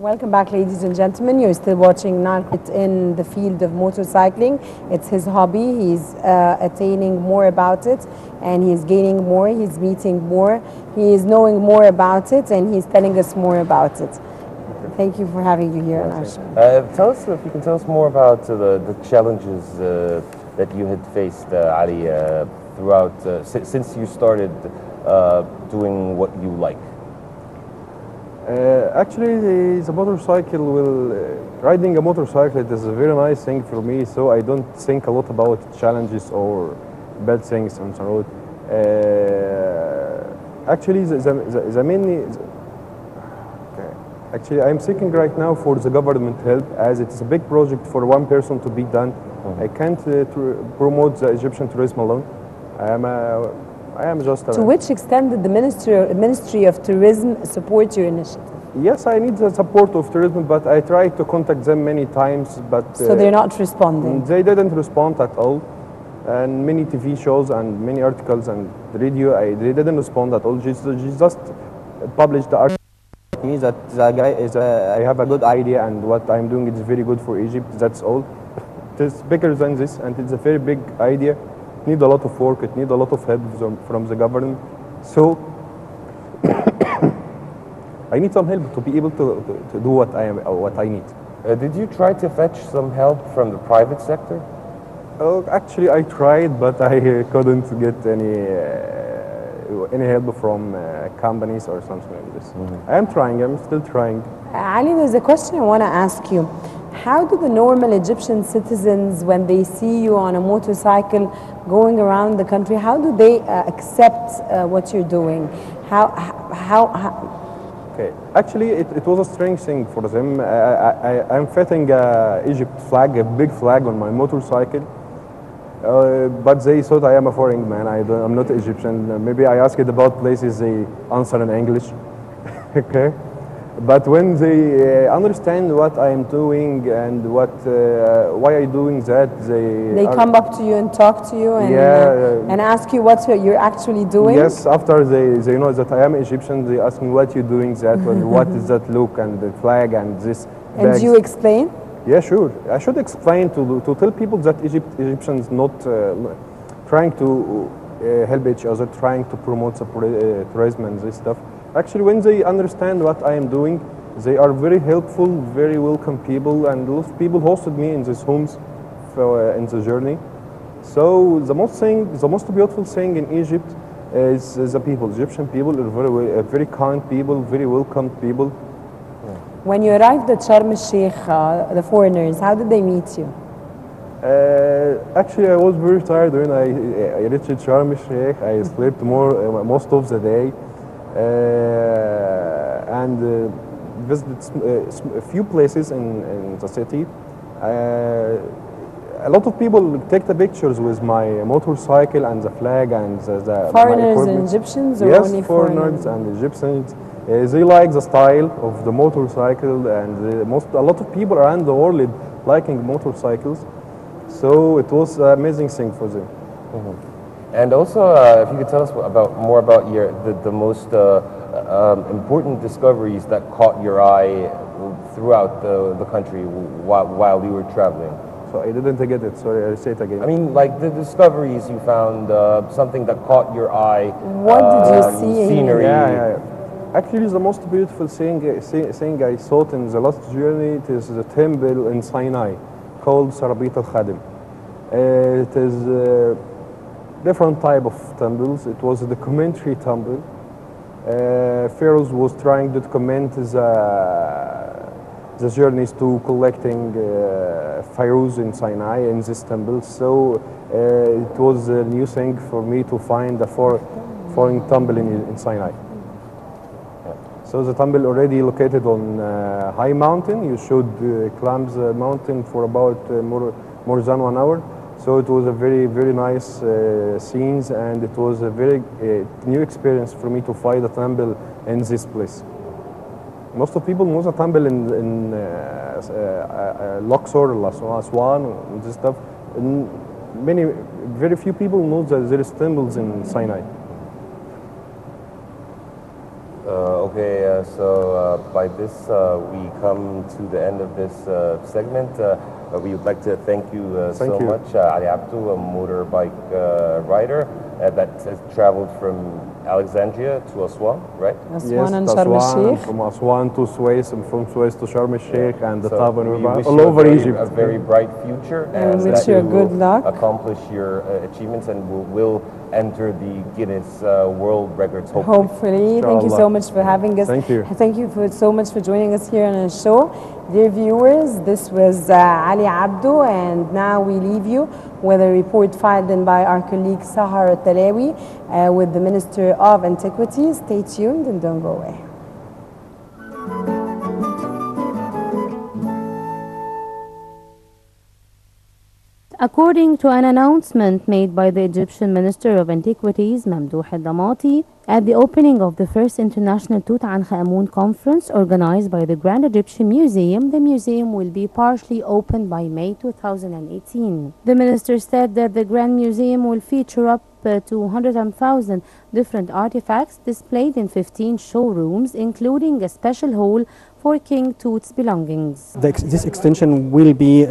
Welcome back, ladies and gentlemen. You're still watching Nile in the field of motorcycling. It's his hobby. He's attaining more about it, and he's gaining more. He's meeting more. He is knowing more about it, and he's telling us more about it. Thank you for having you here on our show. Tell us, if you can tell us more about the challenges that you had faced, Ali, throughout since you started doing what you like. Actually, the motorcycle riding a motorcycle, it is a very nice thing for me, so I don't think a lot about challenges or bad things on the road. Actually, the mainly, actually, I'm seeking right now for the government help, as it's a big project for one person to be done. I can't promote the Egyptian tourism alone. I am just. To which extent did the Ministry of Tourism support your initiative? Yes, I need the support of tourism, but I tried to contact them many times, but so they're not responding. They didn't respond at all, and many TV shows and many articles and radio, they didn't respond at all. She just published the article. Me that the guy is. I have a good idea, and what I'm doing is very good for Egypt. That's all. It is bigger than this, and it's a very big idea. Need a lot of work. It needs a lot of help from the government. So I need some help to be able to do what I need. Did you try to fetch some help from the private sector? Actually, I tried, but I couldn't get any help from companies or something like this. I am trying. I'm still trying. Ali, there's a question I want to ask you. How do the normal Egyptian citizens, when they see you on a motorcycle going around the country, how do they accept what you're doing? Okay, actually, it was a strange thing for them. I'm fitting Egypt flag, a big flag on my motorcycle, but they thought I am a foreign man. I'm not Egyptian. Maybe I asked about places, they answer in English. Okay. But when they understand what I am doing and why I'm doing that, they come up to you and talk to you and, and ask you what you're actually doing? Yes, after they know that I am Egyptian, they ask me what you're doing that, and what is that look and the flag and this. And do you explain? Yeah, sure. I should explain to tell people that Egyptians not trying to help each other, trying to promote tourism and this stuff. Actually, when they understand what I am doing, they are very helpful, very welcome people, and a lot of people hosted me in these homes in the journey. So the most beautiful thing in Egypt is the people. Egyptian people are very kind people, very welcome people. When you arrived at Sharm el-Sheikh, the foreigners, how did they meet you? Actually, I was very tired when I reached Sharm el-Sheikh. I slept most of the day. And visited a few places in the city. A lot of people take the pictures with my motorcycle and the flag and the foreigners and Egyptians, or yes, only foreigners and Egyptians. They like the style of the motorcycle, and a lot of people around the world liking motorcycles. So it was an amazing thing for them. And also, if you could tell us more about the most important discoveries that caught your eye throughout the country while you were traveling. So I didn't get it. Sorry, I'll say it again. I mean, like the discoveries you found, something that caught your eye. What did you see? Scenery. Yeah. Actually, the most beautiful thing I saw in the last journey, it is the temple in Sinai called Sarabit al-Khadim. It is different type of temples. It was a documentary temple. Pharaoh was trying to document the journeys to collecting pharaohs in Sinai in this temple. So it was a new thing for me to find a foreign temple in Sinai. So the temple already located on high mountain. You should climb the mountain for about more than 1 hour. So it was a very, very nice scenes, and it was a very new experience for me to find a temple in this place. Most of people know the temple in Luxor, Aswan, and this stuff. And very few people know that there is temples in Sinai. So by this we come to the end of this segment. We would like to thank you so much, Ali Abdu, a motorbike rider that has traveled from Alexandria to Aswan, right? Aswan and Yes, Sharm Aswan, el-Sheikh. from Aswan to Suez, and from Suez to Sharm el-Sheikh, and the Taba we River, wish all you over Egypt. a very bright future, And we wish that you you good will luck. accomplish your achievements and will enter the Guinness World Records. Hopefully. Thank you so Inshallah. much for having us. Thank you. Thank you so much for joining us here on our show. Dear viewers, this was Ali Abdu, and now we leave you with a report filed in by our colleague Sahar Talawy with the Minister of Antiquities. Stay tuned and don't go away. According to an announcement made by the Egyptian Minister of Antiquities, Mamdouh al-Damati, at the opening of the first International Tutankhamun Conference organized by the Grand Egyptian Museum, the museum will be partially opened by May 2018. The minister said that the Grand Museum will feature up to 100,000 different artifacts displayed in 15 showrooms, including a special hall for King Tut's belongings. This extension will be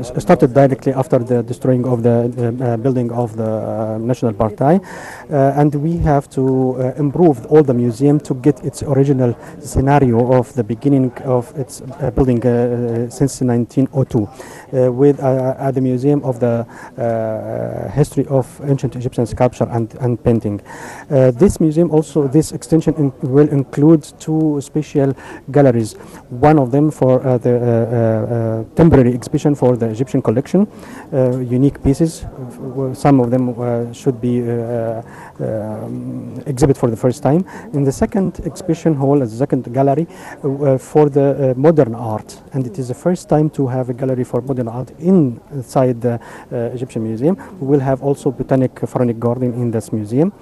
started directly after the destroying of the building of the National Party, and we have to improve all the museum to get its original scenario of the beginning of its building since 1902, with the museum of the history of ancient Egyptian sculpture and painting. This museum also, this extension will include two special galleries. One of them for the temporary exhibition for the Egyptian collection, unique pieces. Some of them should be exhibit for the first time. In the second exhibition hall, the second gallery, for the modern art, and it is the first time to have a gallery for modern art inside the Egyptian museum. We will have also botanic pharaonic garden in this museum.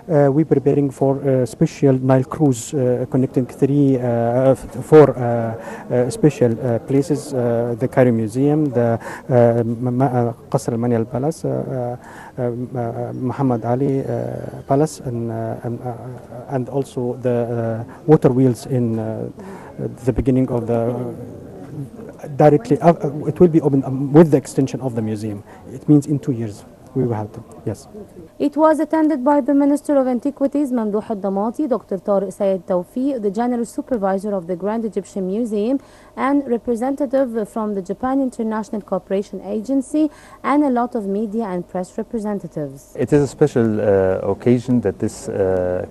We're preparing for a special Nile cruise connecting four special places: the Cairo Museum, the Qasr al-Mania Palace, Muhammad Ali Palace, and also the water wheels in the beginning of the directly. It will be open with the extension of the museum. It means in 2 years we will have them. Yes. It was attended by the Minister of Antiquities, Mamdouh al-Damati, Dr. Tariq Sayed Tawfiq, the General Supervisor of the Grand Egyptian Museum, and representative from the Japan International Cooperation Agency, and a lot of media and press representatives. It is a special occasion that this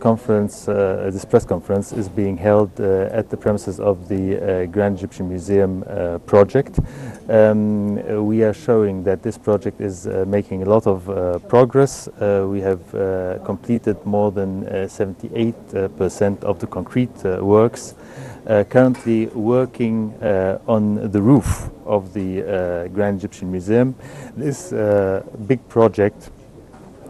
conference, this press conference, is being held at the premises of the Grand Egyptian Museum project. We are showing that this project is making a lot of progress. We have completed more than 78% of the concrete works. Currently working on the roof of the Grand Egyptian Museum. This big project,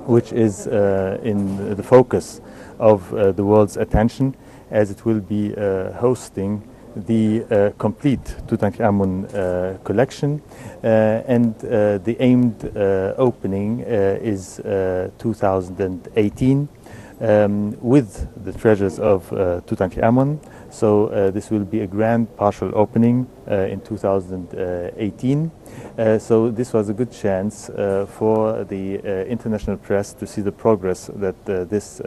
which is in the focus of the world's attention, as it will be hosting the complete Tutankhamun collection, and the aimed opening is 2018 with the treasures of Tutankhamun. So this will be a grand partial opening in 2018. So this was a good chance for the international press to see the progress that this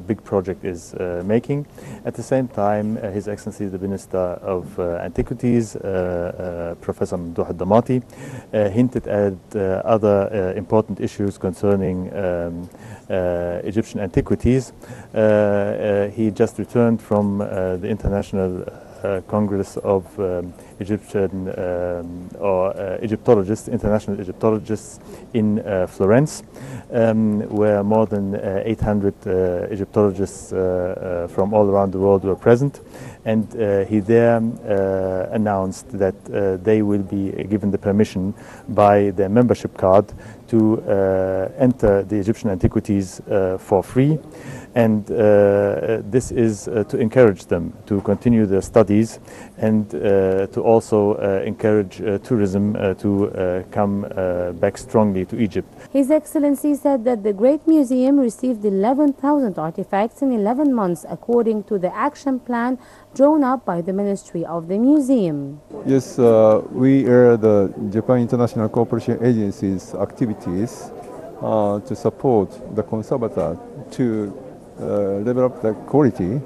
big project is making. At the same time, His Excellency the Minister of Antiquities, Professor Mamdouh al-Damati, hinted at other important issues concerning Egyptian antiquities. He just returned from the International Congress of Egyptian Egyptologists, international Egyptologists in Florence, where more than 800 Egyptologists from all around the world were present. and he there announced that they will be given the permission by their membership card to enter the Egyptian antiquities for free. And this is to encourage them to continue their studies and to also encourage tourism to come back strongly to Egypt. His Excellency said that the Great Museum received 11,000 artifacts in 11 months according to the action plan drawn up by the Ministry of the Museum. Yes, we are the Japan International Cooperation Agency's activities to support the conservator to develop the quality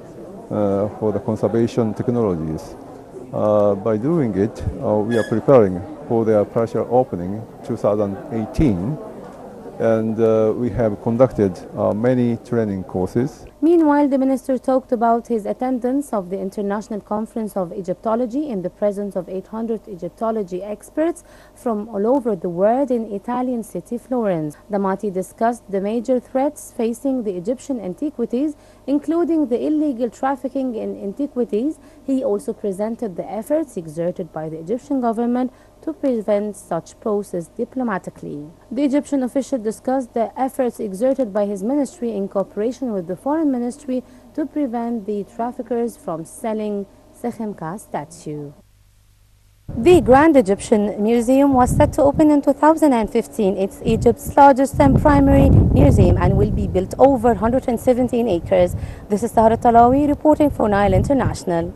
for the conservation technologies. By doing it, we are preparing for their partial opening 2018, and we have conducted many training courses. Meanwhile, the minister talked about his attendance of the International Conference of Egyptology in the presence of 800 Egyptology experts from all over the world in Italian city Florence. Damati discussed the major threats facing the Egyptian antiquities, including the illegal trafficking in antiquities. He also presented the efforts exerted by the Egyptian government to prevent such process diplomatically. The Egyptian official discussed the efforts exerted by his ministry in cooperation with the Foreign Ministry to prevent the traffickers from selling Sekhemka statue. The Grand Egyptian Museum was set to open in 2015. It's Egypt's largest and primary museum and will be built over 117 acres. This is Sahar Talawy reporting for Nile International.